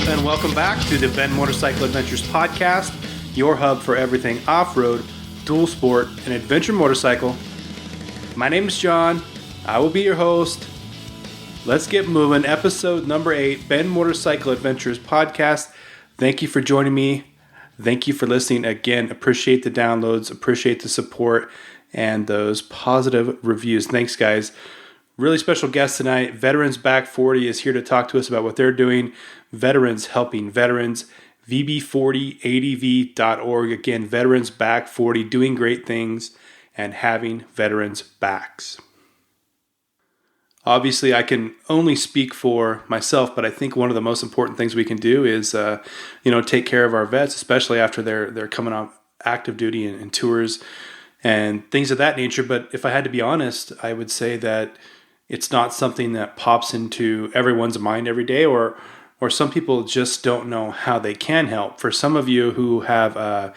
and welcome back to the Ben Motorcycle Adventures podcast, your hub for everything off-road, dual sport, and adventure motorcycle. My name is John. I will be your host. Let's get moving. Episode number 8, Ben Motorcycle Adventures podcast. Thank you for joining me. Thank you for listening. Again, appreciate the downloads, appreciate the support, and those positive reviews. Thanks, guys. Really special guest tonight. Veterans Back 40 is here to talk to us about what they're doing. Veterans helping veterans. VB40ADV.org. Again, Veterans Back 40 doing great things and having veterans' backs. Obviously, I can only speak for myself, but I think one of the most important things we can do is, take care of our vets, especially after they're coming off active duty and tours and things of that nature. But if I had to be honest, I would say that it's not something that pops into everyone's mind every day, or some people just don't know how they can help. For some of you who have,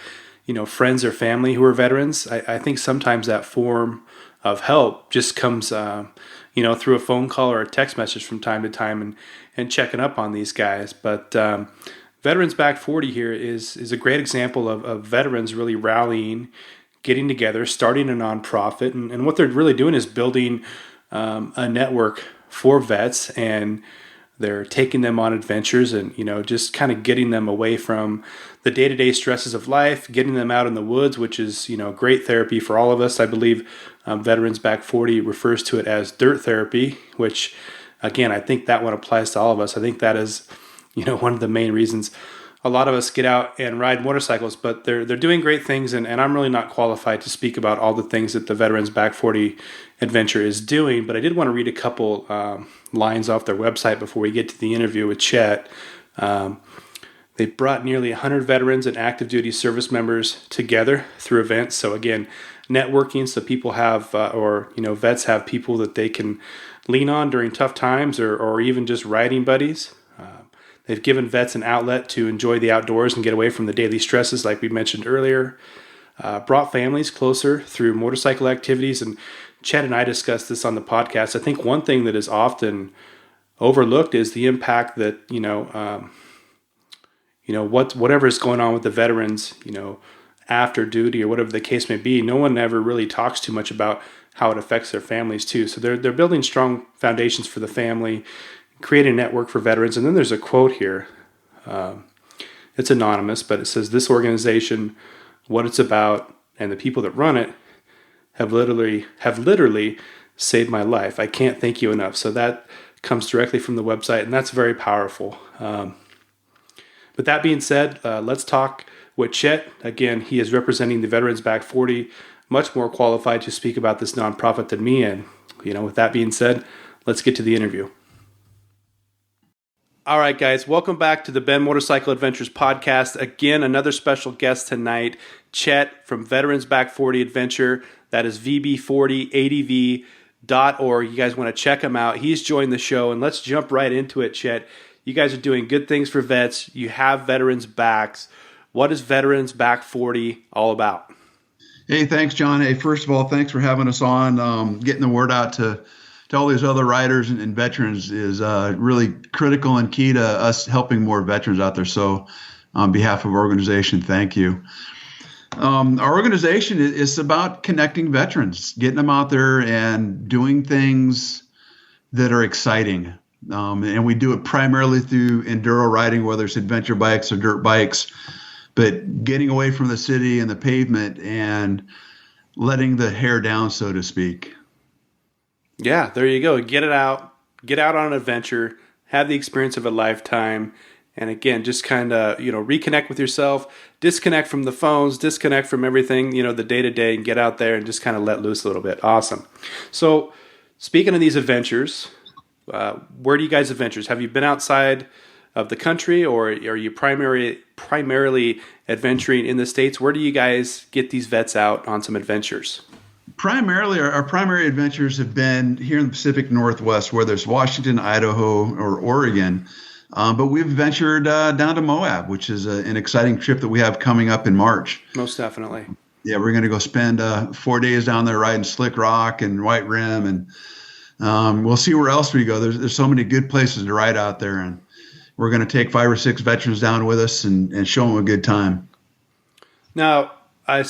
friends or family who are veterans, I think sometimes that form of help just comes, through a phone call or a text message from time to time and checking up on these guys. But Veterans Back 40 here is a great example of veterans really rallying, getting together, starting a nonprofit, and what they're really doing is building a network for vets, and they're taking them on adventures and, just kind of getting them away from the day-to-day stresses of life, getting them out in the woods, which is, great therapy for all of us. I believe Veterans Back 40 refers to it as dirt therapy, which, again, I think that one applies to all of us. I think that is, one of the main reasons a lot of us get out and ride motorcycles, but they're doing great things, and I'm really not qualified to speak about all the things that the Veterans Back 40 adventure is doing, but I did want to read a couple lines off their website before we get to the interview with Chet. They brought nearly 100 veterans and active duty service members together through events. So again, networking, so people have, vets have people that they can lean on during tough times, or even just riding buddies. They've given vets an outlet to enjoy the outdoors and get away from the daily stresses like we mentioned earlier. Brought families closer through motorcycle activities, and Chet and I discussed this on the podcast. I think one thing that is often overlooked is the impact that, whatever is going on with the veterans, after duty or whatever the case may be, no one ever really talks too much about how it affects their families too. So they're building strong foundations for the family, creating a network for veterans. And then there's a quote here. It's anonymous, but it says, "This organization, what it's about, and the people that run it have literally saved my life. I can't thank you enough." So that comes directly from the website, and that's very powerful. But that being said, let's talk with Chet. Again, he is representing the Veterans Back 40, much more qualified to speak about this nonprofit than me. And, with that being said, let's get to the interview. All right, guys, welcome back to the Ben Motorcycle Adventures podcast. Again, another special guest tonight, Chet from Veterans Back 40 Adventure. That is VB40ADV.org. You guys want to check him out. He's joined the show, and let's jump right into it, Chet. You guys are doing good things for vets. You have veterans' backs. What is Veterans Back 40 all about? Hey, thanks, John. Hey, first of all, thanks for having us on. Getting the word out to all these other riders and veterans is really critical and key to us helping more veterans out there. So on behalf of our organization, thank you. Our organization is about connecting veterans, getting them out there and doing things that are exciting. And we do it primarily through enduro riding, whether it's adventure bikes or dirt bikes, but getting away from the city and the pavement and letting the hair down, so to speak. Yeah, there you go. Get out on an adventure, have the experience of a lifetime, and again, just kind of, reconnect with yourself, disconnect from the phones, disconnect from everything, the day-to-day, and get out there and just kind of let loose a little bit. Awesome. So, speaking of these adventures, where do you guys adventures? Have you been outside of the country, or are you primarily adventuring in the States? Where do you guys get these vets out on some adventures? Primarily, our primary adventures have been here in the Pacific Northwest, whether it's Washington, Idaho, or Oregon. But we've ventured down to Moab, which is an exciting trip that we have coming up in March. Most definitely. Yeah, we're going to go spend 4 days down there riding Slick Rock and White Rim, and we'll see where else we go. There's so many good places to ride out there, and we're going to take 5 or 6 veterans down with us and show them a good time. Now, I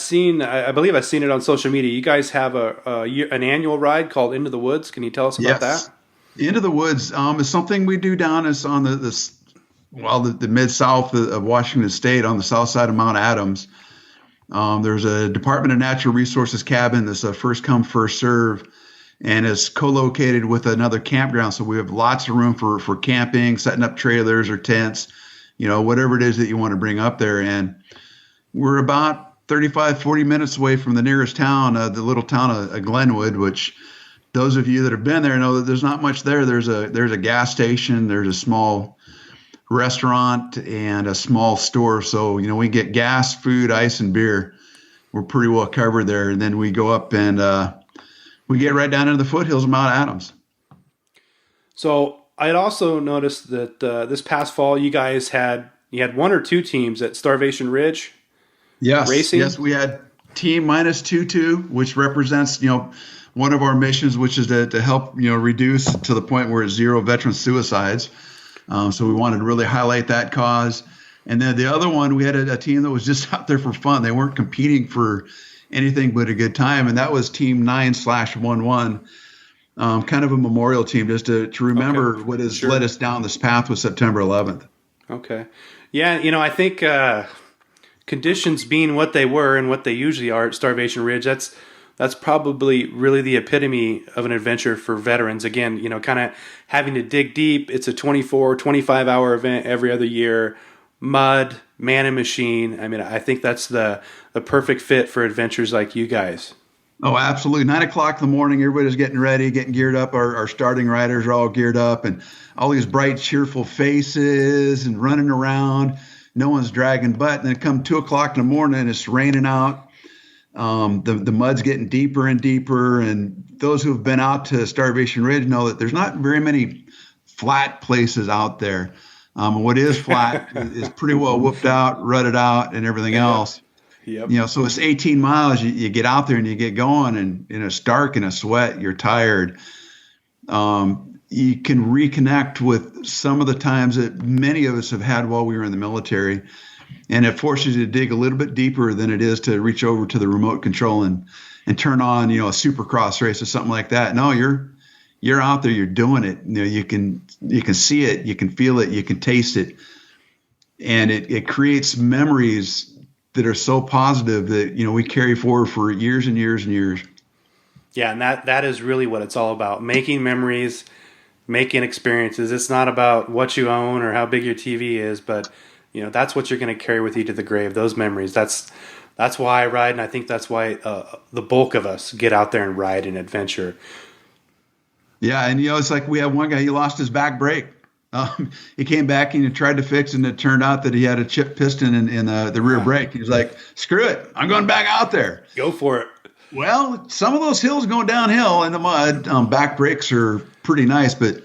believe I've seen it on social media. You guys have an annual ride called Into the Woods. Can you tell us about that? Into the Woods is something we do down on the mid-south of Washington State on the south side of Mount Adams. There's a Department of Natural Resources cabin that's a first come, first serve, and it's co-located with another campground. So we have lots of room for camping, setting up trailers or tents, whatever it is that you want to bring up there. And we're about 35, 40 minutes away from the nearest town, the little town of Glenwood, which those of you that have been there know that there's not much there. There's a gas station, there's a small restaurant, and a small store. So, we get gas, food, ice, and beer. We're pretty well covered there. And then we go up and we get right down into the foothills of Mount Adams. So I'd also noticed that this past fall you guys had 1 or 2 teams at Starvation Ridge. Yes, racing? Yes, we had Team -22, which represents, one of our missions, which is to help, reduce to the point where it's 0 veteran suicides. So we wanted to really highlight that cause. And then the other one, we had a team that was just out there for fun. They weren't competing for anything but a good time. And that was Team 9/11, kind of a memorial team just to remember what has led us down this path with September 11th. Okay. Yeah, I think conditions being what they were and what they usually are at Starvation Ridge, that's probably really the epitome of an adventure for veterans. Again, kind of having to dig deep. It's a 24, 25-hour event every other year. Mud, man and machine. I mean, I think that's the perfect fit for adventures like you guys. Oh, absolutely. 9 o'clock in the morning, everybody's getting ready, getting geared up. Our starting riders are all geared up, and all these bright, cheerful faces and running around. No one's dragging butt. And then come 2 o'clock in the morning, it's raining out. The mud's getting deeper and deeper. And those who have been out to Starvation Ridge know that there's not very many flat places out there. What is flat is pretty well whooped out, rutted out, and everything else. Yep. So it's 18 miles. You get out there and you get going, and it's dark and a sweat. You're tired. You can reconnect with some of the times that many of us have had while we were in the military. And it forces you to dig a little bit deeper than it is to reach over to the remote control and turn on, a supercross race or something like that. No, you're out there, you're doing it. You can see it, you can feel it, you can taste it. And it creates memories that are so positive that, we carry forward for years and years and years. Yeah. And that is really what it's all about. Making memories, making experiences. It's not about what you own or how big your TV is, but that's what you're going to carry with you to the grave. Those memories. That's why I ride, and I think that's why the bulk of us get out there and ride and adventure. Yeah, and it's like we have one guy. He lost his back brake. He came back and he tried to fix it, and it turned out that he had a chipped piston in the rear brake. He was like, "Screw it, I'm going back out there. Go for it." Well, some of those hills going downhill in the mud, back brakes are pretty nice, but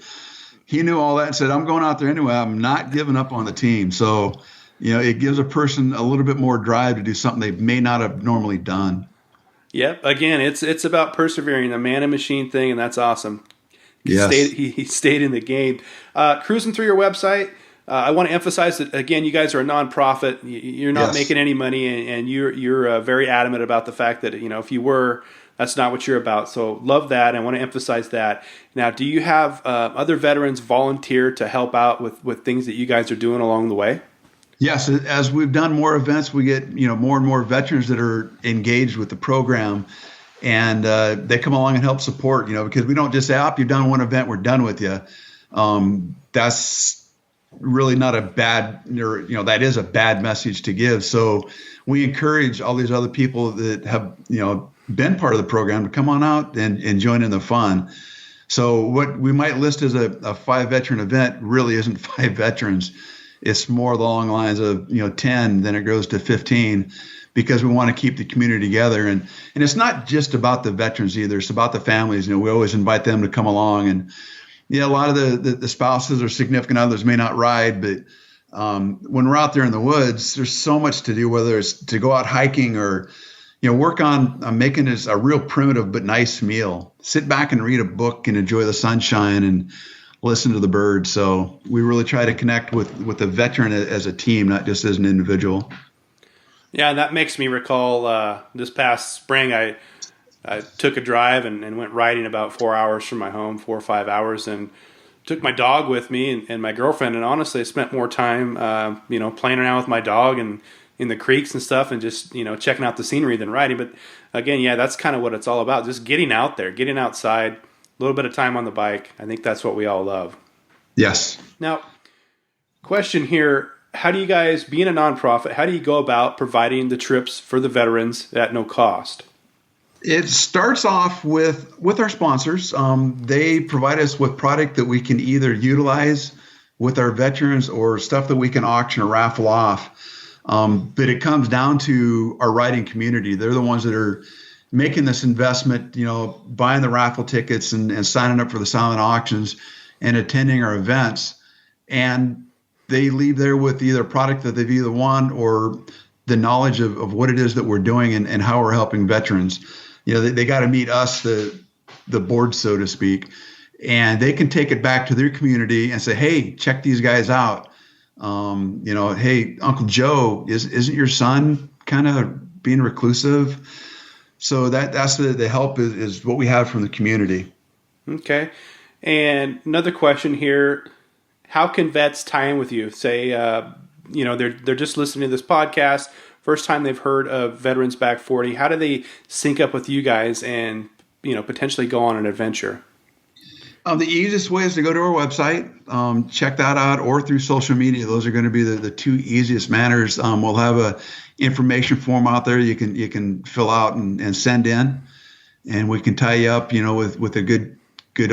he knew all that and said, I'm going out there anyway. I'm not giving up on the team. So, it gives a person a little bit more drive to do something they may not have normally done. Yep. Again, it's about persevering, the man and machine thing, and that's awesome. Yes. He stayed in the game. Cruising through your website, I want to emphasize that, again, you guys are a nonprofit. You're not making any money, and you're very adamant about the fact that, if you were, that's not what you're about. So love that. I want to emphasize that. Now, do you have other veterans volunteer to help out with things that you guys are doing along the way? Yes. As we've done more events, we get, more and more veterans that are engaged with the program, and they come along and help support, because we don't just say, you've done one event, we're done with you. That's really not a bad, that is a bad message to give. So we encourage all these other people that have, been part of the program to come on out and join in the fun. So what we might list as a 5-veteran event really isn't 5 veterans. It's more along the lines of, 10, then it goes to 15, because we want to keep the community together. And it's not just about the veterans either. It's about the families. We always invite them to come along. And a lot of the spouses or significant others may not ride, but when we're out there in the woods, there's so much to do, whether it's to go out hiking or, work on making this a real primitive but nice meal. Sit back and read a book and enjoy the sunshine and listen to the birds. So we really try to connect with the veteran as a team, not just as an individual. Yeah, that makes me recall this past spring I took a drive and went riding about 4 hours from my home, 4 or 5 hours, and took my dog with me and my girlfriend. And honestly, I spent more time, playing around with my dog and in the creeks and stuff, and just checking out the scenery than riding. But again, yeah, that's kind of what it's all about. Just getting out there, getting outside, a little bit of time on the bike. I think that's what we all love. Yes. Now, question here. How do you guys, being a nonprofit, how do you go about providing the trips for the veterans at no cost? It starts off with our sponsors. They provide us with product that we can either utilize with our veterans or stuff that we can auction or raffle off. But it comes down to our riding community. They're the ones that are making this investment, buying the raffle tickets and signing up for the silent auctions and attending our events. And they leave there with either a product that they've either won or the knowledge of what it is that we're doing and how we're helping veterans. They got to meet us, the board, so to speak, and they can take it back to their community and say, hey, check these guys out. Hey, Uncle Joe, isn't your son kind of being reclusive? So that's the help is what we have from the community. Okay. And another question here. How can vets tie in with you? Say, they're just listening to this podcast, first time they've heard of Veterans Back 40. How do they sync up with you guys and, potentially go on an adventure? The easiest way is to go to our website, check that out, or through social media. Those are going to be the two easiest manners. We'll have a information form out there you can fill out and send in, and we can tie you up, with a good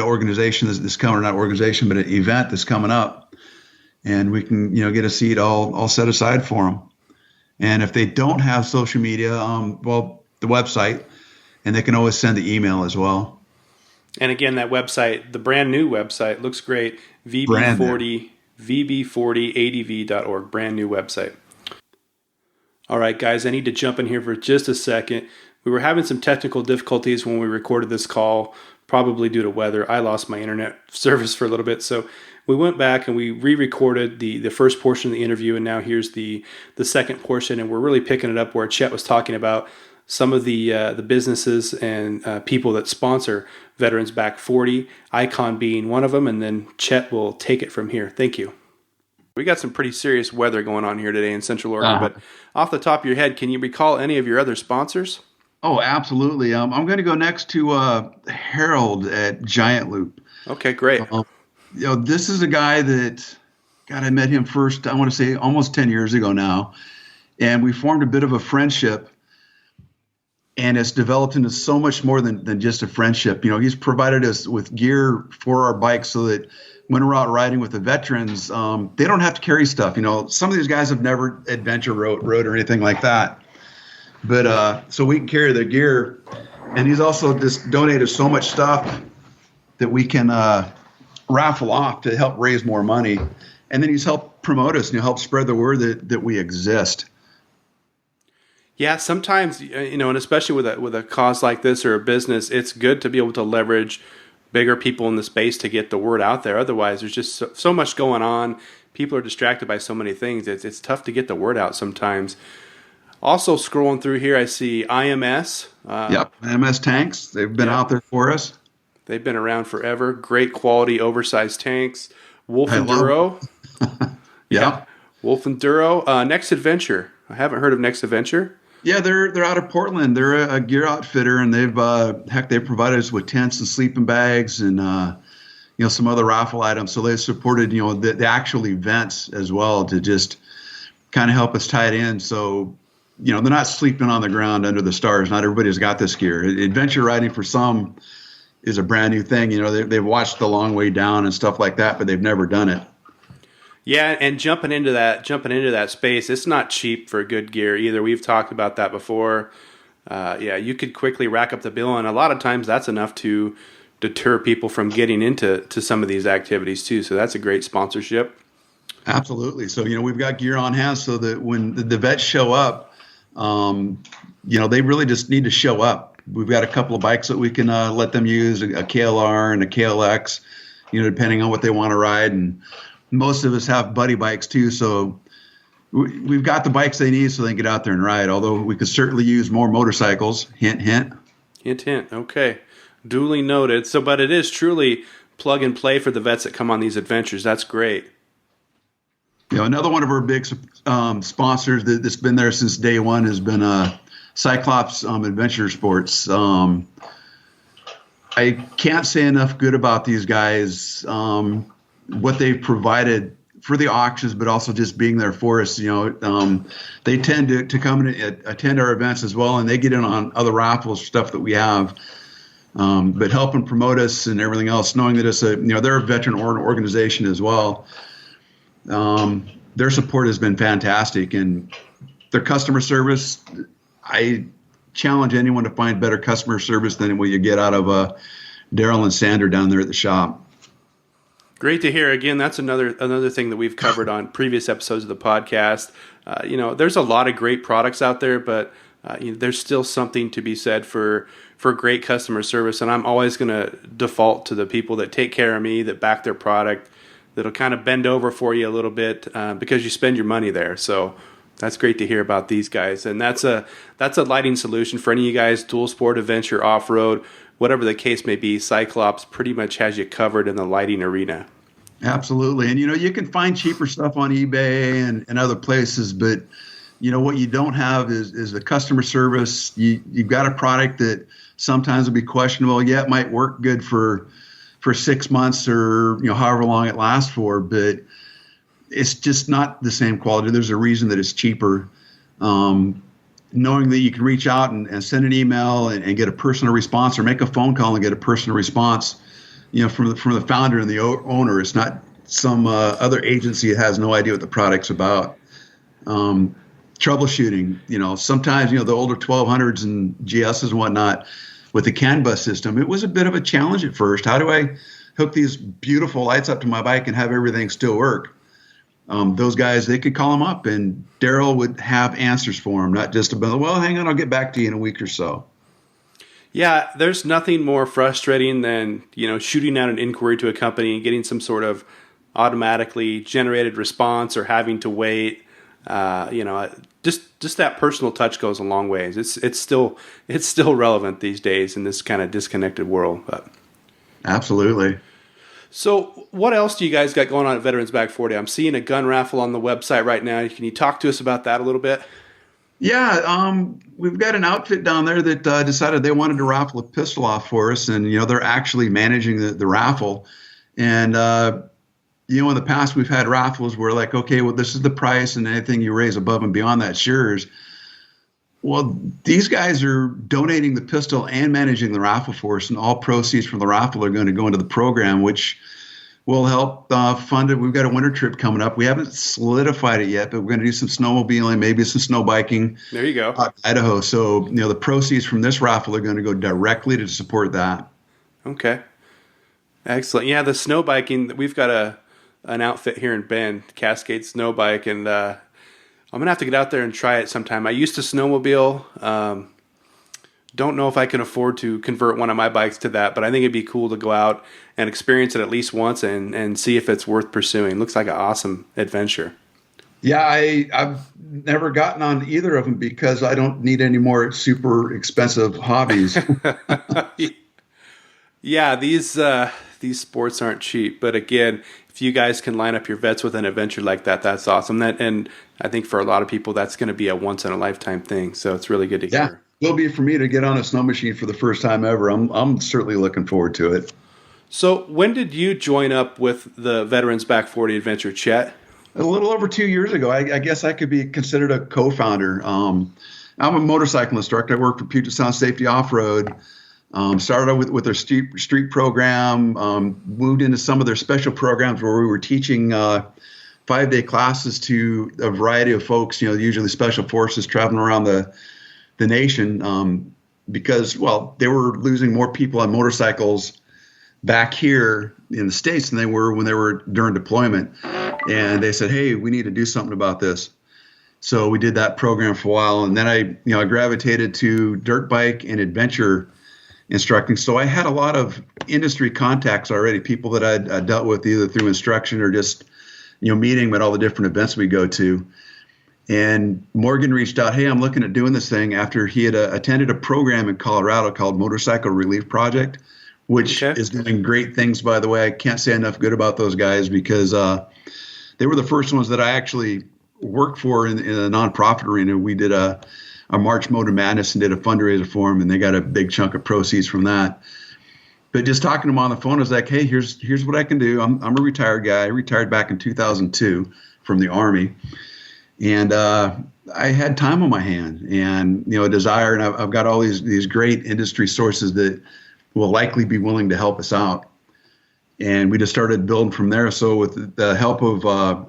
organization that's coming, not organization, but an event that's coming up, and we can get a seat all set aside for them. And if they don't have social media, the website, and they can always send the email as well. And again, that website, the brand new website, looks great. VB40ADV.org, brand new website. All right, guys, I need to jump in here for just a second. We were having some technical difficulties when we recorded this call, probably due to weather. I lost my internet service for a little bit, so we went back and we re-recorded the first portion of the interview, and now here's the second portion, and we're really picking it up where Chet was talking about some of the businesses and people that sponsor Veterans Back 40, Icon being one of them, and then Chet will take it from here. Thank you. We got some pretty serious weather going on here today in Central Oregon, but off the top of your head, can you recall any of your other sponsors? Oh, absolutely. I'm going to go next to Harold at Giant Loop. Okay, great. This is a guy that, I met him first, I want to say almost 10 years ago now, and we formed a bit of a friendship. And it's developed into so much more than just a friendship. He's provided us with gear for our bikes so that when we're out riding with the veterans, they don't have to carry stuff. Some of these guys have never adventure rode or anything like that. But so we can carry their gear. And he's also just donated so much stuff that we can raffle off to help raise more money. And then he's helped promote us and help spread the word that we exist. Yeah, sometimes, and especially with a cause like this or a business, it's good to be able to leverage bigger people in the space to get the word out there. Otherwise, there's just so much going on. People are distracted by so many things. It's tough to get the word out sometimes. Also, scrolling through here, I see IMS. IMS tanks. They've been out there for us. They've been around forever. Great quality, oversized tanks. Wolf Enduro. Wolf Enduro. Next Adventure. I haven't heard of Next Adventure. Yeah, they're out of Portland. They're a gear outfitter, and they've provided us with tents and sleeping bags and some other raffle items. So they've supported the actual events as well to just kind of help us tie it in. So they're not sleeping on the ground under the stars. Not everybody's got this gear. Adventure riding for some is a brand new thing. They've watched The Long Way Down and stuff like that, but they've never done it. Yeah, and jumping into that space, it's not cheap for good gear either. We've talked about that before. You could quickly rack up the bill, and a lot of times that's enough to deter people from getting into some of these activities too. So that's a great sponsorship. Absolutely. So we've got gear on hand so that when the vets show up, they really just need to show up. We've got a couple of bikes that we can let them use, a KLR and a KLX. depending on what they want to ride. And most of us have buddy bikes too. So we've got the bikes they need so they can get out there and ride, although we could certainly use more motorcycles. Hint, hint. Hint, hint. Okay. Duly noted. So, but it is truly plug and play for the vets that come on these adventures. That's great. Another one of our big sponsors that's been there since day one has been Cyclops Adventure Sports. I can't say enough good about these guys, what they've provided for the auctions, but also just being there for us. They tend to come and attend our events as well, and they get in on other raffles, stuff that we have. But helping promote us and everything else, knowing that it's they're a veteran organization as well. Their support has been fantastic, and their customer service, I challenge anyone to find better customer service than what you get out of Daryl and Sander down there at the shop. Great to hear. Again, that's another thing that we've covered on previous episodes of the podcast. There's a lot of great products out there, but there's still something to be said for great customer service. And I'm always going to default to the people that take care of me, that back their product, that'll kind of bend over for you a little bit because you spend your money there. So that's great to hear about these guys. And that's a lighting solution for any of you guys, dual sport, adventure, off-road, whatever the case may be. Cyclops pretty much has you covered in the lighting arena. Absolutely. And, you can find cheaper stuff on eBay and other places, but, what you don't have is the customer service. You've got a product that sometimes will be questionable. Yeah, it might work good for 6 months or, however long it lasts for, but it's just not the same quality. There's a reason that it's cheaper. Knowing that you can reach out and send an email and get a personal response, or make a phone call and get a personal response, from the founder and the owner. It's not some other agency that has no idea what the product's about. Troubleshooting, sometimes, the older 1200s and GSs and whatnot with the CAN bus system, it was a bit of a challenge at first. How do I hook these beautiful lights up to my bike and have everything still work? Those guys, they could call them up and Daryl would have answers for them, not just about, well, hang on, I'll get back to you in a week or so. Yeah, there's nothing more frustrating than, shooting out an inquiry to a company and getting some sort of automatically generated response or having to wait. Just that personal touch goes a long ways. It's still relevant these days in this kind of disconnected world. But. Absolutely. So what else do you guys got going on at Veterans Back 40? I'm seeing a gun raffle on the website right now. Can you talk to us about that a little bit? Yeah, we've got an outfit down there that decided they wanted to raffle a pistol off for us, and they're actually managing the raffle. And in the past we've had raffles where like, okay, well, this is the price, and anything you raise above and beyond that's yours. Well, these guys are donating the pistol and managing the raffle for us, and all proceeds from the raffle are going to go into the program, which will help fund it. We've got a winter trip coming up. We haven't solidified it yet, but we're going to do some snowmobiling, maybe some snow biking. There you go. Idaho. So, the proceeds from this raffle are going to go directly to support that. Okay. Excellent. Yeah, the snow biking, we've got an outfit here in Bend, Cascade Snow Bike, and I'm going to have to get out there and try it sometime. I used to snowmobile. Don't know if I can afford to convert one of my bikes to that, but I think it'd be cool to go out and experience it at least once and see if it's worth pursuing. Looks like an awesome adventure. Yeah, I've never gotten on either of them because I don't need any more super expensive hobbies. Yeah, these sports aren't cheap, but again, if you guys can line up your vets with an adventure like that, that's awesome. And I think for a lot of people, that's going to be a once in a lifetime thing. So it's really good to hear. Will be for me to get on a snow machine for the first time ever. I'm certainly looking forward to it. So when did you join up with the Veterans Back 40 adventure, Chet? A little over 2 years ago. I guess I could be considered a co-founder. I'm a motorcycle instructor. I work for Puget Sound Safety Off-Road. Started with their street program, moved into some of their special programs where we were teaching 5-day classes to a variety of folks, usually special forces traveling around the nation, because, well, they were losing more people on motorcycles back here in the States than they were when they were during deployment. And they said, hey, we need to do something about this. So we did that program for a while. And then I gravitated to dirt bike and adventure instructing. So I had a lot of industry contacts already, people that I'd dealt with either through instruction or just, meeting them at all the different events we go to. And Morgan reached out, hey, I'm looking at doing this thing after he had attended a program in Colorado called Motorcycle Relief Project, which is doing great things, by the way. I can't say enough good about those guys because they were the first ones that I actually worked for in a nonprofit arena. We did a March Moto Madness and did a fundraiser for them, and they got a big chunk of proceeds from that. But just talking to them on the phone, I was like, hey, here's what I can do. I'm a retired guy. I retired back in 2002 from the Army. And I had time on my hand and, a desire. And I've got all these great industry sources that will likely be willing to help us out. And we just started building from there. So with the help of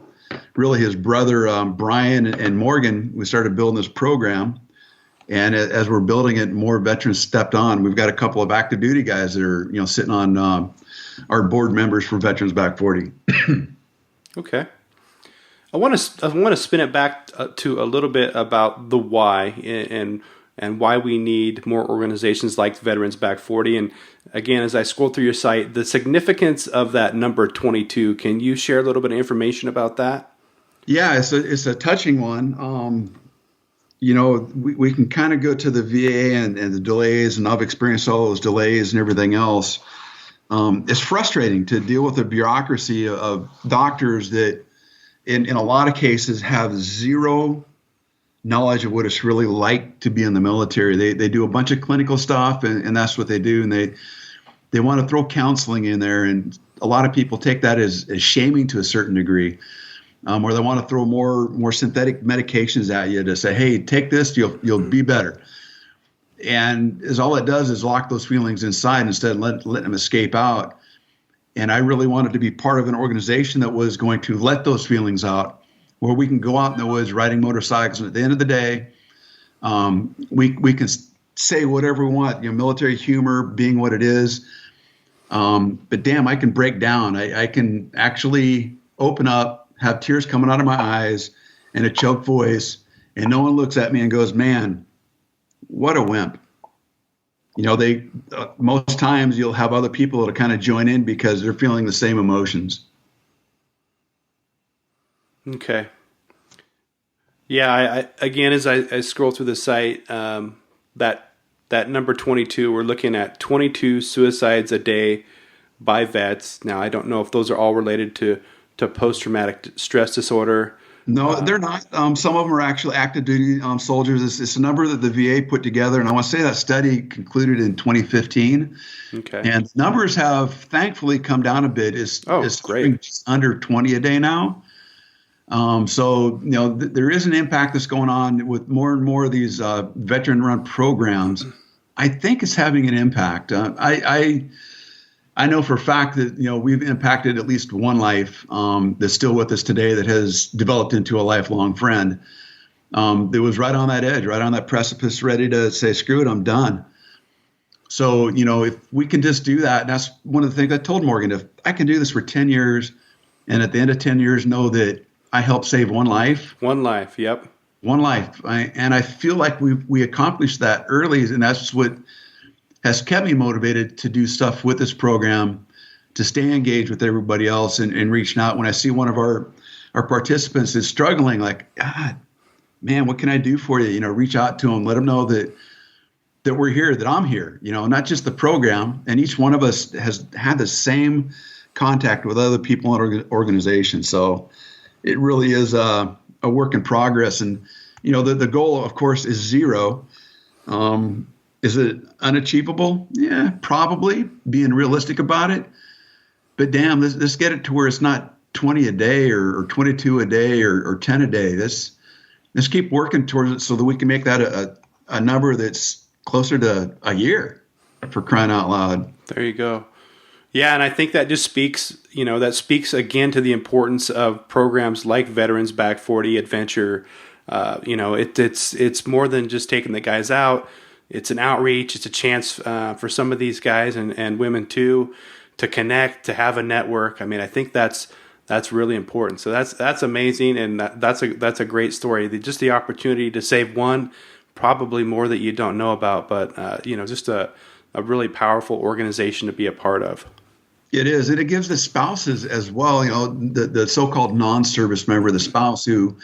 really his brother, Brian and Morgan, we started building this program. And as we're building it, more veterans stepped on. We've got a couple of active duty guys that are, sitting on our board members for Veterans Back 40. Okay. I want to spin it back to a little bit about the why and why we need more organizations like Veterans Back 40. And again, as I scroll through your site, the significance of that number 22. Can you share a little bit of information about that? Yeah, it's a touching one. We can kind of go to the VA and the delays, and I've experienced all those delays and everything else. It's frustrating to deal with the bureaucracy of doctors that in a lot of cases have zero knowledge of what it's really like to be in the military. They do a bunch of clinical stuff and that's what they do. And they want to throw counseling in there. And a lot of people take that as shaming to a certain degree, or they want to throw more synthetic medications at you to say, hey, take this, you'll be better. And all it does is lock those feelings inside instead of letting them escape out. And I really wanted to be part of an organization that was going to let those feelings out, where we can go out in the woods riding motorcycles. And at the end of the day, we can say whatever we want, military humor being what it is. But damn, I can break down. I can actually open up, have tears coming out of my eyes and a choked voice. And no one looks at me and goes, man, what a wimp. Most times you'll have other people that kind of join in because they're feeling the same emotions. Okay. Yeah. I again, as I scroll through the site, that number 22, we're looking at 22 suicides a day by vets. Now, I don't know if those are all related to post-traumatic stress disorder. No, they're not. Some of them are actually active duty soldiers. It's a number that the VA put together. And I want to say that study concluded in 2015. Okay. And numbers have thankfully come down a bit. It's great. Under 20 a day now. So, there is an impact that's going on with more and more of these veteran-run programs. I think it's having an impact. I know for a fact that, we've impacted at least one life that's still with us today that has developed into a lifelong friend that was right on that edge, right on that precipice, ready to say, screw it, I'm done. So, if we can just do that, and that's one of the things I told Morgan, if I can do this for 10 years and at the end of 10 years know that I helped save one life. One life, yep. One life. And I feel like we accomplished that early, and that's what has kept me motivated to do stuff with this program, to stay engaged with everybody else and reaching out. When I see one of our participants is struggling, like, God, man, what can I do for you? Reach out to them, let them know that we're here, that I'm here, not just the program. And each one of us has had the same contact with other people in organizations. So it really is a work in progress. And, the goal, of course, is zero. Is it unachievable? Yeah, probably, being realistic about it. But damn, let's get it to where it's not 20 a day or 22 a day or 10 a day. Let's keep working towards it so that we can make that a number that's closer to a year, for crying out loud. There you go. Yeah, and I think that just speaks again to the importance of programs like Veterans Back 40 Adventure. It's more than just taking the guys out. It's an outreach. It's a chance for some of these guys and women too to connect, to have a network. I mean, I think that's really important. So that's amazing, and that's a great story. Just the opportunity to save one, probably more that you don't know about, but just a a really powerful organization to be a part of. It is, and it gives the spouses as well, the so-called non-service member, the spouse, who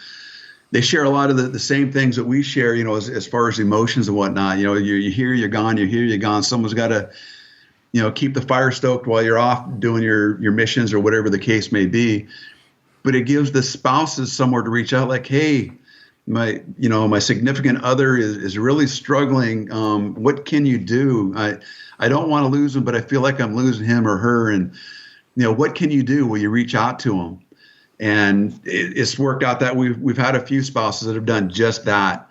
they share a lot of the same things that we share, as far as emotions and whatnot. You're here, you're gone, you're here, you're gone. Someone's got to, keep the fire stoked while you're off doing your missions or whatever the case may be. But it gives the spouses somewhere to reach out, like, hey, my significant other is really struggling. What can you do? I don't want to lose him, but I feel like I'm losing him or her. And, what can you do? Will you reach out to them? And it's worked out that we've had a few spouses that have done just that.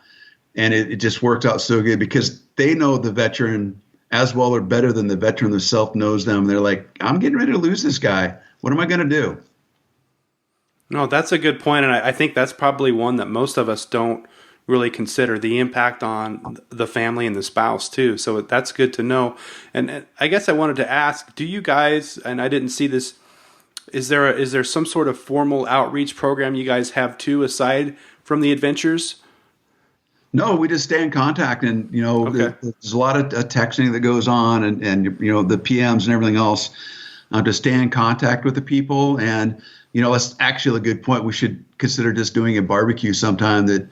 And it just works out so good because they know the veteran as well or better than the veteran themselves knows them. They're like, I'm getting ready to lose this guy. What am I going to do? No, that's a good point, and I think that's probably one that most of us don't really consider, the impact on the family and the spouse too. So that's good to know. And I guess I wanted to ask, do you guys, and I didn't see this, is there some sort of formal outreach program you guys have too, aside from the adventures? No, we just stay in contact, and Okay. there's a lot of texting that goes on, and the PMs and everything else to stay in contact with the people. And that's actually a good point. We should consider just doing a barbecue sometime to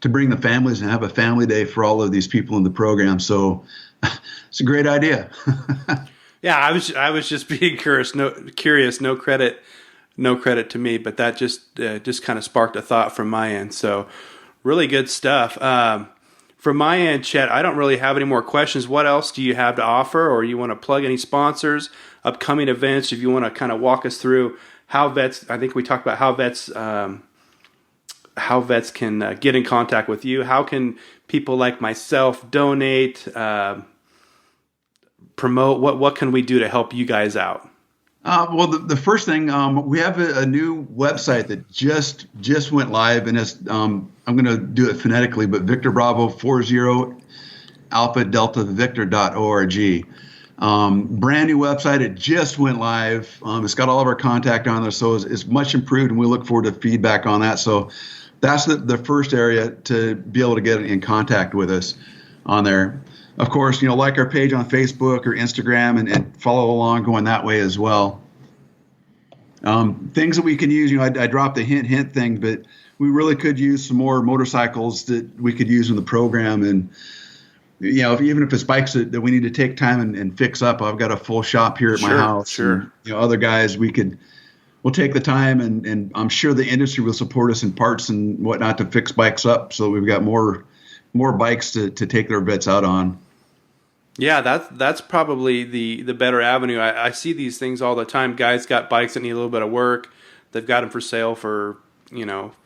bring the families and have a family day for all of these people in the program. So it's a great idea. Yeah, I was just being curious. No credit to me, but that just kind of sparked a thought from my end. So really good stuff. From my end, Chet, I don't really have any more questions. What else do you have to offer, or you want to plug any sponsors, upcoming events? If you want to kind of walk us through how vets, I think we talked about how vets can get in contact with you. How can people like myself donate, promote? What can we do to help you guys out? Well, the first thing, we have a new website that just went live, and it's I'm going to do it phonetically, but Victor Bravo 40 Alpha Delta Victor.org. Brand new website. It just went live. It's got all of our contact on there, so it's much improved, and we look forward to feedback on that. So that's the first area to be able to get in contact with us on there. Of course, like our page on Facebook or Instagram and follow along going that way as well. Things that we can use, I dropped the hint thing, but we really could use some more motorcycles that we could use in the program. And, even if it's bikes that we need to take time and fix up, I've got a full shop here at my house. Sure. And, other guys, we'll take the time, and I'm sure the industry will support us in parts and whatnot to fix bikes up. So we've got more bikes to take their vets out on. Yeah, that's probably the better avenue. I see these things all the time. Guys got bikes that need a little bit of work. They've got them for sale for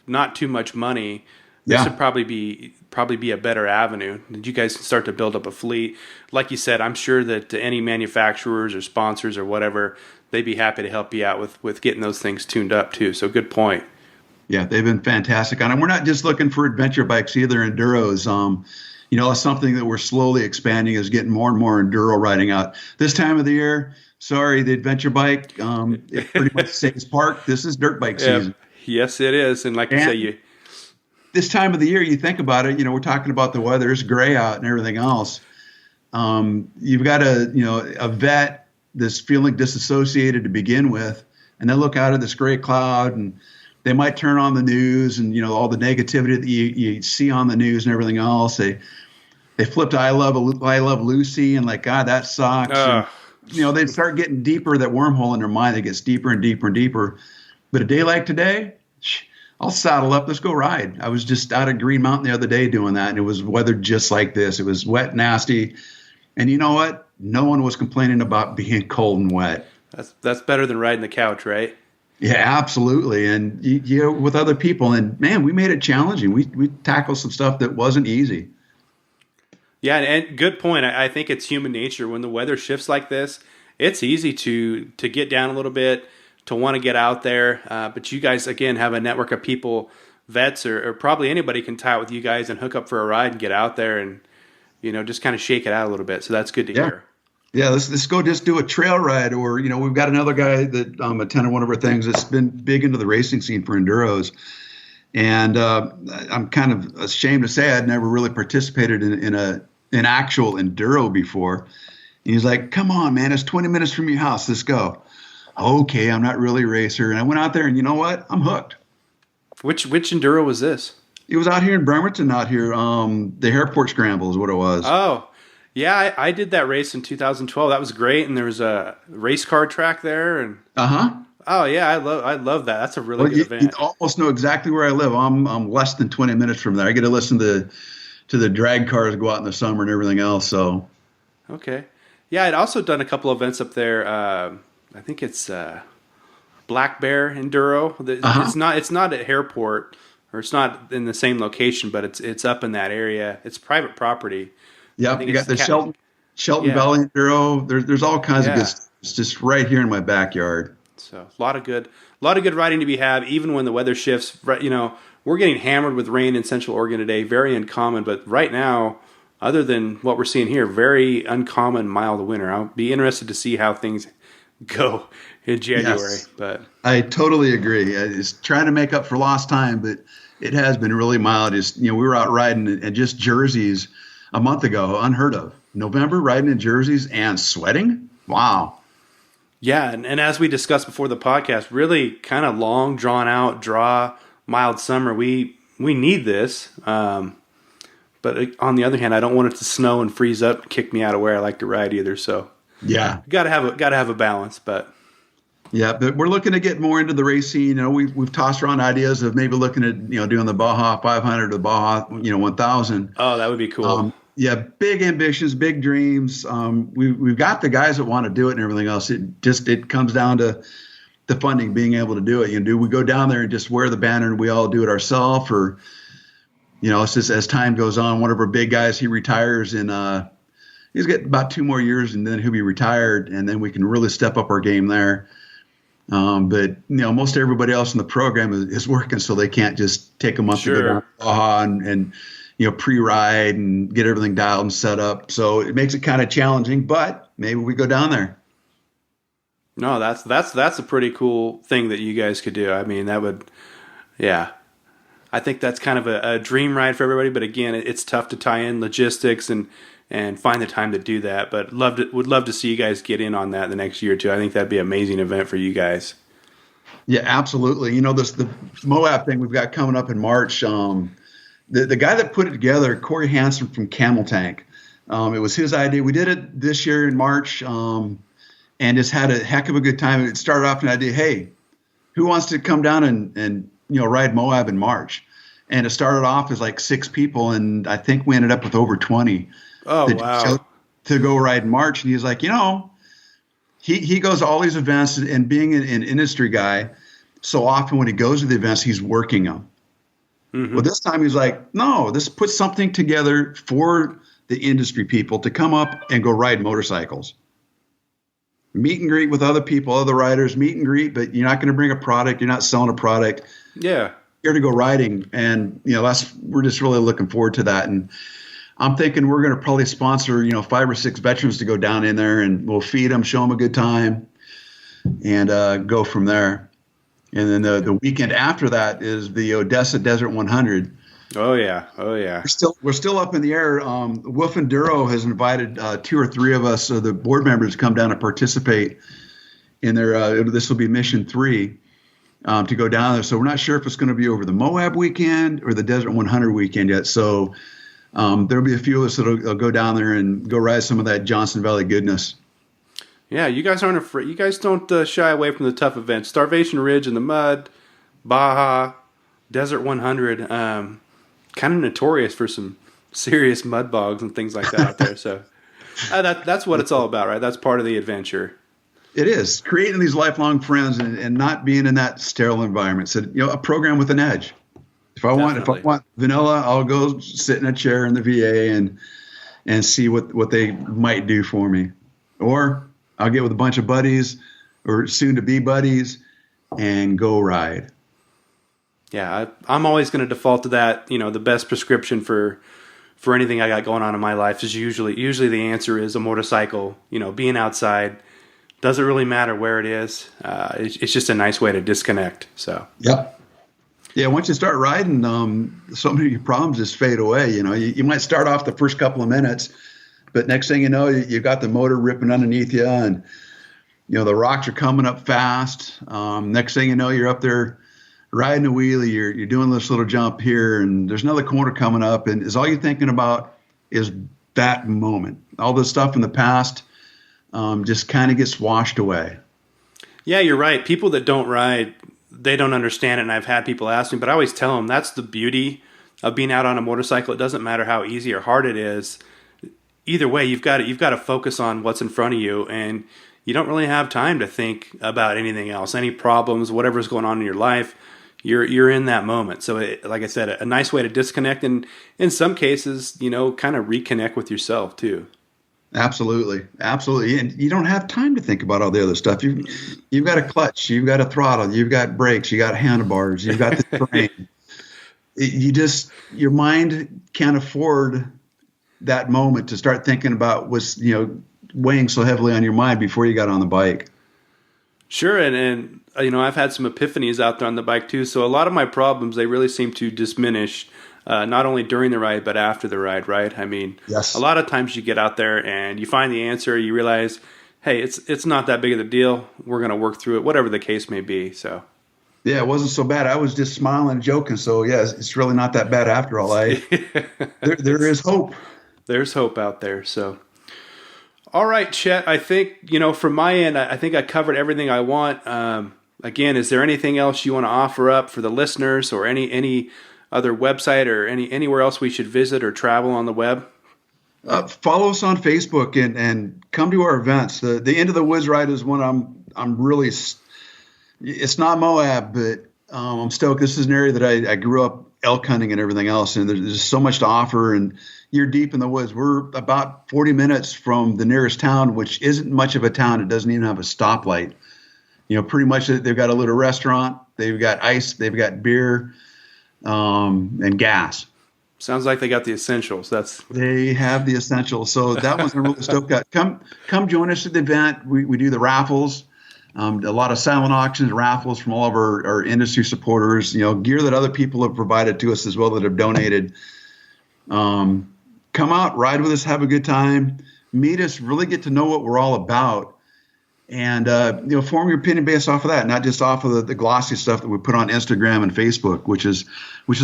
not too much money. This would probably be a better avenue. You guys can start to build up a fleet. Like you said, I'm sure that any manufacturers or sponsors or whatever, they'd be happy to help you out with getting those things tuned up too. So good point. Yeah, they've been fantastic on it. We're not just looking for adventure bikes either, enduros. That's something that we're slowly expanding, is getting more and more enduro riding out. This time of the year, sorry, the adventure bike, it pretty much stays parked. This is dirt bike season. Yes, it is. And like you say, this time of the year, you think about it, we're talking about the weather, it's gray out and everything else. You've got a vet that's feeling disassociated to begin with, and they look out at this gray cloud, and they might turn on the news and, all the negativity that you see on the news and everything else. They flip to I Love Lucy and like, God, that sucks. And, they start getting deeper, that wormhole in their mind that gets deeper and deeper and deeper. But a day like today, I'll saddle up. Let's go ride. I was just out at Green Mountain the other day doing that, and it was weathered just like this. It was wet, nasty. And you know what? No one was complaining about being cold and wet. That's better than riding the couch, right? Yeah, absolutely. And with other people, and man, we made it challenging. We tackled some stuff that wasn't easy. Yeah, and good point. I think it's human nature. When the weather shifts like this, it's easy to get down a little bit, to want to get out there. But you guys, again, have a network of people, vets, or probably anybody can tie it with you guys and hook up for a ride and get out there and, just kind of shake it out a little bit. So that's good to hear. Yeah, let's go just do a trail ride. Or, we've got another guy that attended one of our things that's been big into the racing scene for enduros. And I'm kind of ashamed to say I'd never really participated in an actual enduro before. And he's like, come on, man, it's 20 minutes from your house. Let's go. Okay, I'm not really a racer. And I went out there, and you know what? I'm hooked. Which enduro was this? It was out here in Bremerton, out here. The airport scramble is what it was. Oh, yeah, I did that race in 2012. That was great, and there was a race car track there. And oh yeah, I love that. That's a really good event. You almost know exactly where I live. I'm less than 20 minutes from there. I get to listen to the drag cars go out in the summer and everything else. So okay, yeah, I'd also done a couple events up there. I think it's Black Bear Enduro. It's not at Airport, or it's not in the same location, but it's up in that area. It's private property. Yeah, you got the Shelton Valley Enduro. There's all kinds of good stuff. It's just right here in my backyard. So a lot of good riding to be had, even when the weather shifts. You know, we're getting hammered with rain in Central Oregon today, very uncommon. But right now, other than what we're seeing here, very uncommon mild winter. I'll be interested to see how things go in January. Yes, but I totally agree. It's trying to make up for lost time, but it has been really mild. We were out riding in just jerseys a month ago, unheard of. November, riding in jerseys and sweating. Wow. Yeah, and as we discussed before the podcast, really kind of long, drawn out, mild summer. We need this. But on the other hand, I don't want it to snow and freeze up and kick me out of where I like to ride either. So yeah, got to have a balance. But yeah, but we're looking to get more into the racing. You know, we've tossed around ideas of maybe looking at doing the Baja 500 or the Baja 1000. Oh, that would be cool. Yeah, big ambitions, big dreams. We've got the guys that want to do it and everything else. It comes down to the funding, being able to do it. Do we go down there and just wear the banner and we all do it ourselves, or it's just as time goes on, one of our big guys, he retires and he's got about 2 more years and then he'll be retired, and then we can really step up our game there. But most everybody else in the program is working, so they can't just take a month to go down to Baja and pre-ride and get everything dialed and set up. So it makes it kind of challenging, but maybe we go down there. No, that's a pretty cool thing that you guys could do. I mean, that would, yeah. I think that's kind of a dream ride for everybody, but again, it's tough to tie in logistics and find the time to do that. But would love to see you guys get in on that the next year or two. I think that'd be an amazing event for you guys. Yeah, absolutely. The Moab thing we've got coming up in March. The guy that put it together, Corey Hansen from Camel Tank, it was his idea. We did it this year in March, and just had a heck of a good time. It started off an idea, hey, who wants to come down and ride Moab in March? And it started off as like 6 people, and I think we ended up with over 20. Oh, wow. To go ride in March. And he's like, he goes to all these events, and being an industry guy, so often when he goes to the events, he's working them. Mm-hmm. Well, this time he's like, no, this puts something together for the industry people to come up and go ride motorcycles. Meet and greet with other people, other riders, meet and greet, but you're not going to bring a product. You're not selling a product. Yeah. You're here to go riding. And, we're just really looking forward to that. And I'm thinking we're going to probably sponsor, 5 or 6 veterans to go down in there, and we'll feed them, show them a good time, and go from there. And then the weekend after that is the Odessa Desert 100. Oh yeah. We're still up in the air. Wolf Enduro has invited 2 or 3 of us, the board members, to come down and participate in their. This will be Mission 3 to go down there. So we're not sure if it's going to be over the Moab weekend or the Desert 100 weekend yet. So there'll be a few of us that'll go down there and go ride some of that Johnson Valley goodness. Yeah, you guys aren't afraid. You guys don't shy away from the tough events. Starvation Ridge in the mud, Baja, Desert 100, kind of notorious for some serious mud bogs and things like that out there. So that's what it's all about, right? That's part of the adventure. It is creating these lifelong friends and not being in that sterile environment. So a program with an edge. If I want vanilla, I'll go sit in a chair in the VA and see what they might do for me, or I'll get with a bunch of buddies or soon to be buddies and go ride. Yeah, I'm always going to default to that. The best prescription for anything I got going on in my life is usually the answer is a motorcycle. Being outside, doesn't really matter where it is. It's just a nice way to disconnect. So yep. Yeah, once you start riding, so many of your problems just fade away. You might start off the first couple of minutes But next thing you know, you got the motor ripping underneath you, and the rocks are coming up fast. Next thing you know, you're up there riding a wheelie. You're doing this little jump here, and there's another corner coming up, and is all you're thinking about is that moment. All the stuff in the past just kind of gets washed away. Yeah, you're right. People that don't ride, they don't understand it, and I've had people ask me, but I always tell them that's the beauty of being out on a motorcycle. It doesn't matter how easy or hard it is. Either way, you've got to focus on what's in front of you, and you don't really have time to think about anything else, any problems, whatever's going on in your life. You're in that moment. So, like I said, a nice way to disconnect, and in some cases, kind of reconnect with yourself too. Absolutely. And you don't have time to think about all the other stuff. You've got a clutch, you've got a throttle, you've got brakes, you got handlebars, you've got the terrain. Your mind can't afford that moment to start thinking about what's, weighing so heavily on your mind before you got on the bike. Sure. And I've had some epiphanies out there on the bike too. So a lot of my problems, they really seem to diminish, not only during the ride, but after the ride, right? I mean, yes. A lot of times you get out there and you find the answer, you realize, hey, it's not that big of a deal. We're going to work through it, whatever the case may be. So. Yeah, it wasn't so bad. I was just smiling and joking. So yeah, it's really not that bad after all. There is hope. There's hope out there. So, all right, Chet, I think, from my end, I think I covered everything I want. Again, is there anything else you want to offer up for the listeners, or any other website, or anywhere else we should visit or travel on the web? Follow us on Facebook and come to our events. The End of the Woods ride is one I'm really. It's not Moab, but I'm stoked. This is an area that I grew up elk hunting and everything else, and there's so much to offer. And you're deep in the woods. We're about 40 minutes from the nearest town, which isn't much of a town. It doesn't even have a stoplight. Pretty much they've got a little restaurant. They've got ice. They've got beer, and gas. Sounds like they got the essentials. They have the essentials. So that one's a really stoked out. Come join us at the event. We do the raffles. A lot of silent auctions, raffles from all of our industry supporters, gear that other people have provided to us as well that have donated. Come out, ride with us, have a good time, meet us, really get to know what we're all about, and form your opinion based off of that, not just off of the glossy stuff that we put on Instagram and Facebook, which is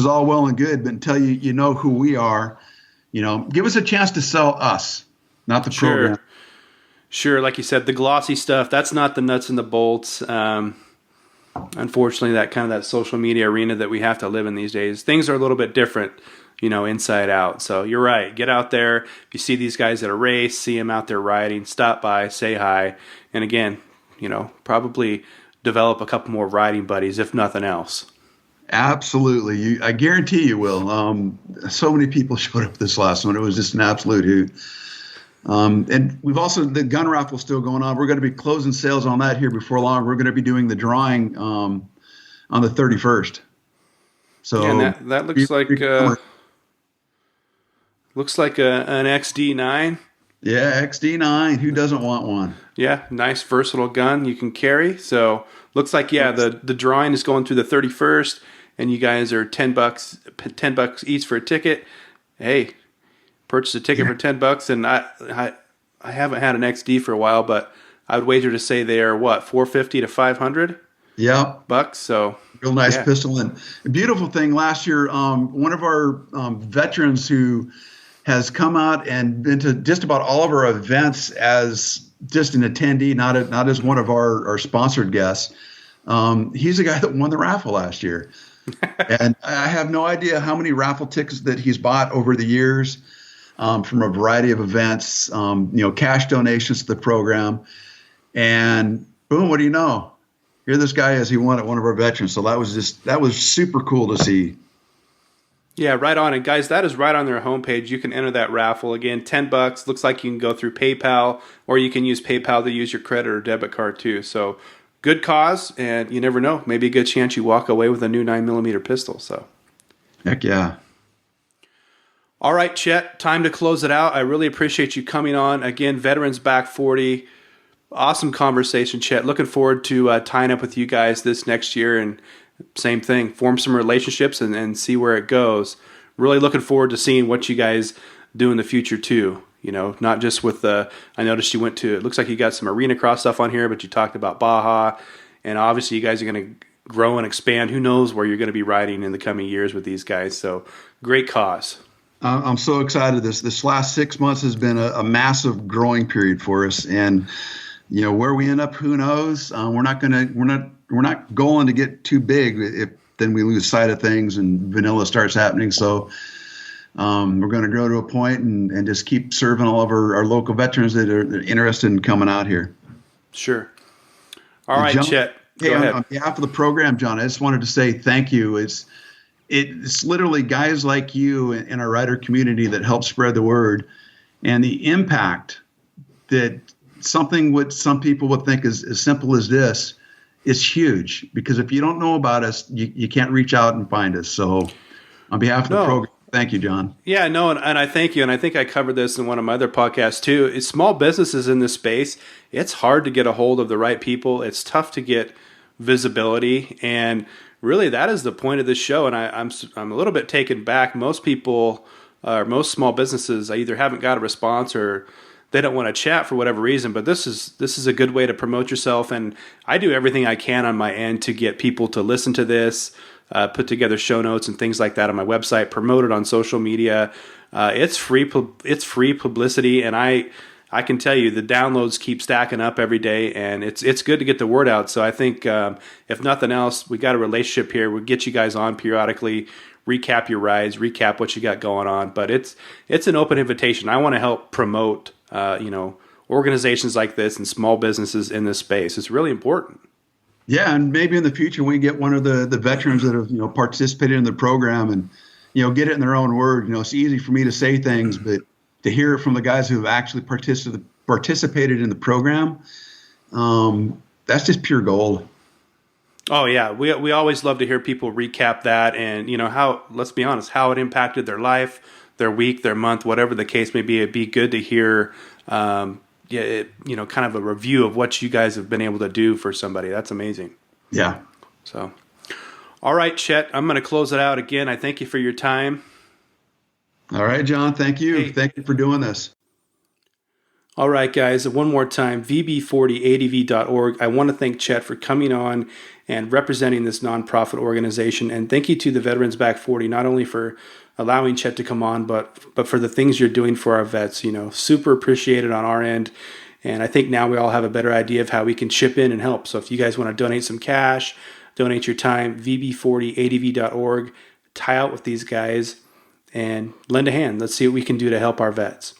all well and good, but until you know who we are, give us a chance to sell us, not the program. Sure, like you said, the glossy stuff, that's not the nuts and the bolts. Unfortunately, that social media arena that we have to live in these days, things are a little bit different, inside out. So you're right. Get out there. If you see these guys at a race, see them out there riding, stop by, say hi. And again, probably develop a couple more riding buddies, if nothing else. Absolutely. I guarantee you will. So many people showed up this last one. It was just an absolute hoot. And we've also, the gun raffle still going on. We're going to be closing sales on that here before long. We're going to be doing the drawing on the 31st. So and that looks like an XD9. Yeah, XD9. Who doesn't want one? Yeah, nice versatile gun you can carry. So looks like the drawing is going through the 31st, and you guys are $10 each for a ticket. Hey. Purchase a ticket for $10, and I haven't had an XD for a while, but I would wager to say they are $450 to $500. Yeah, bucks. So real nice pistol. And a beautiful thing. Last year, one of our veterans who has come out and been to just about all of our events as just an attendee, not as one of our sponsored guests. He's the guy that won the raffle last year, and I have no idea how many raffle tickets that he's bought over the years. From a variety of events, cash donations to the program, and boom, what do you know? Here this guy is, he won at one of our veterans. So that was super cool to see. Yeah, right on. And guys, that is right on their homepage. You can enter that raffle. Again, $10. Looks like you can go through PayPal, or you can use PayPal to use your credit or debit card too. So good cause, and you never know. Maybe a good chance you walk away with a new 9mm pistol. So heck yeah. All right, Chet, time to close it out. I really appreciate you coming on. Again, Veterans Back 40. Awesome conversation, Chet. Looking forward to tying up with you guys this next year, and same thing, form some relationships and see where it goes. Really looking forward to seeing what you guys do in the future too. not just with I noticed you went to, it looks like you got some arena cross stuff on here, but you talked about Baja, and obviously you guys are going to grow and expand. Who knows where you're going to be riding in the coming years with these guys. So great cause. I'm so excited. This last 6 months has been a massive growing period for us, and where we end up, who knows? We're not going to get too big if then we lose sight of things and vanilla starts happening. So we're going to grow to a point and just keep serving all of our local veterans that are interested in coming out here. Sure. All right, John, Chet. Hey, on behalf of the program, John, I just wanted to say thank you. It's literally guys like you in our rider community that help spread the word, and the impact that something what some people would think is as simple as this is huge. Because if you don't know about us, you can't reach out and find us. So on behalf of the program, thank you, John. Yeah, no, and I thank you. And I think I covered this in one of my other podcasts too. It's small businesses in this space. It's hard to get a hold of the right people. It's tough to get visibility, and really that is the point of this show. And I'm a little bit taken back. Most people, most small businesses, either haven't got a response or they don't want to chat for whatever reason. But this is a good way to promote yourself, and I do everything I can on my end to get people to listen to this, put together show notes and things like that on my website, promote it on social media. It's free publicity, and I can tell you the downloads keep stacking up every day, and it's good to get the word out. So I think if nothing else, we got a relationship here. We'll get you guys on periodically, recap your rides, recap what you got going on. But it's an open invitation. I want to help promote organizations like this and small businesses in this space. It's really important. Yeah, and maybe in the future we get one of the veterans that have participated in the program and get it in their own word. It's easy for me to say things, but to hear it from the guys who have actually participated in the program, that's just pure gold. Oh yeah, we always love to hear people recap that, and how, let's be honest, how it impacted their life, their week, their month, whatever the case may be. It'd be good to hear, kind of a review of what you guys have been able to do for somebody. That's amazing. Yeah. So, all right, Chet, I'm going to close it out again. I thank you for your time. All right, John. Thank you. Hey. Thank you for doing this. All right, guys. One more time, vb40adv.org. I want to thank Chet for coming on and representing this nonprofit organization. And thank you to the Veterans Back 40, not only for allowing Chet to come on, but for the things you're doing for our vets. Super appreciated on our end. And I think now we all have a better idea of how we can chip in and help. So if you guys want to donate some cash, donate your time, vb40adv.org, tie out with these guys, and lend a hand. Let's see what we can do to help our vets.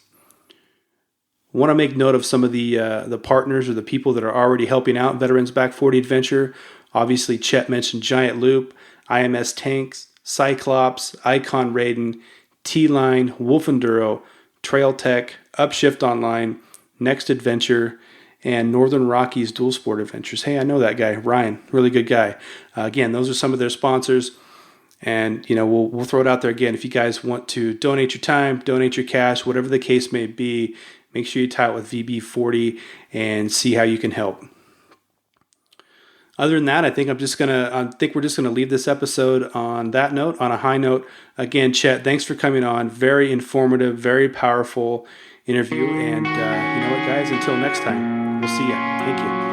I want to make note of some of the partners or the people that are already helping out Veterans Back 40 Adventure. Obviously, Chet mentioned Giant Loop, IMS Tanks, Cyclops, Icon Raiden, T-Line, Wolf Enduro, Trail Tech, Upshift Online, Next Adventure, and Northern Rockies Dual Sport Adventures. Hey, I know that guy, Ryan, really good guy. Again, those are some of their sponsors. And, we'll throw it out there again. If you guys want to donate your time, donate your cash, whatever the case may be, make sure you tie it with VB40 and see how you can help. Other than that, I think we're just gonna leave this episode on that note, on a high note. Again, Chet, thanks for coming on. Very informative, very powerful interview. And you know what, guys? Until next time, we'll see you. Thank you.